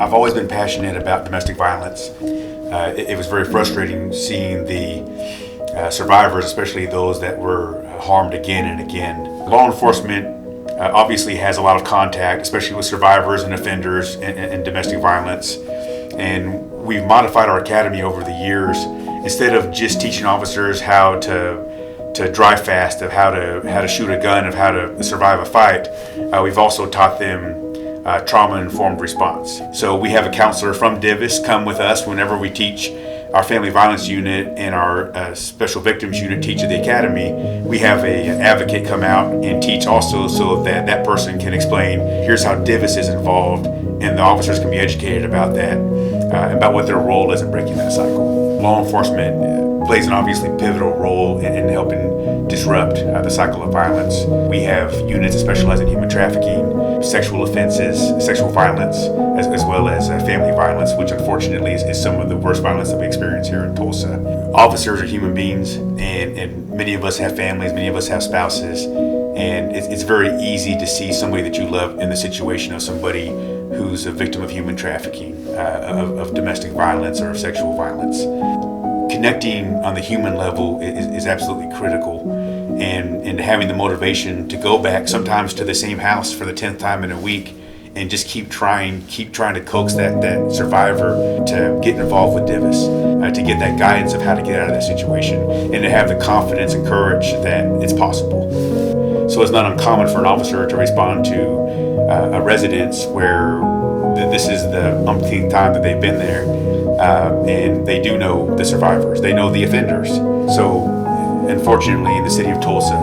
I've always been passionate about domestic violence. It was very frustrating seeing the survivors, especially those that were harmed again and again. Law enforcement obviously has a lot of contact, especially with survivors and offenders in domestic violence. And we've modified our academy over the years. Instead of just teaching officers how to drive fast, of how to shoot a gun, of how to survive a fight, we've also taught them trauma-informed response. So we have a counselor from DVIS come with us whenever we teach our family violence unit and our special victims unit teach at the academy. We have an advocate come out and teach also, so that that person can explain, here's how DVIS is involved, and the officers can be educated about that, about what their role is in breaking that cycle. Law enforcement plays an obviously pivotal role in helping disrupt the cycle of violence. We have units that specialize in human trafficking, sexual offenses, sexual violence, as well as family violence, which unfortunately is some of the worst violence that we experience here in Tulsa. Officers are human beings, and many of us have families, many of us have spouses, and it's very easy to see somebody that you love in the situation of somebody who's a victim of human trafficking, of domestic violence or of sexual violence. Connecting on the human level is absolutely critical, and having the motivation to go back sometimes to the same house for the 10th time in a week and just keep trying to coax that survivor to get involved with DVIS, to get that guidance of how to get out of that situation, and to have the confidence and courage that it's possible. So it's not uncommon for an officer to respond to a residence where this is the umpteenth time that they've been there, and they do know the survivors, they know the offenders. So unfortunately, in the city of Tulsa,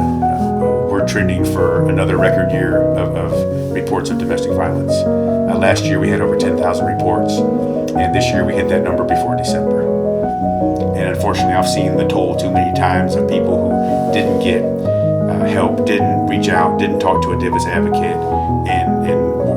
we're trending for another record year of reports of domestic violence. Last year we had over 10,000 reports, and this year we hit that number before December. And unfortunately, I've seen the toll too many times of people who didn't get help, didn't reach out, didn't talk to a DVIS advocate, and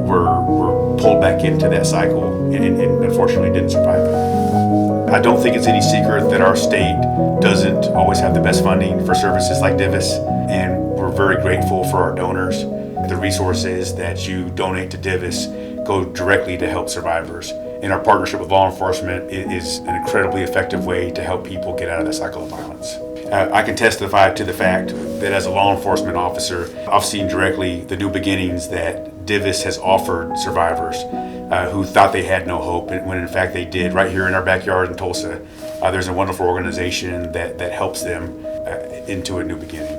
were pulled back into that cycle, and unfortunately didn't survive it. I don't think it's any secret that our state doesn't always have the best funding for services like DVIS, and we're very grateful for our donors. The resources that you donate to DVIS go directly to help survivors, and our partnership with law enforcement is an incredibly effective way to help people get out of that cycle of violence. I can testify to the fact that as a law enforcement officer, I've seen directly the new beginnings that DVIS has offered survivors who thought they had no hope, when in fact they did. Right here in our backyard in Tulsa, there's a wonderful organization that helps them into a new beginning.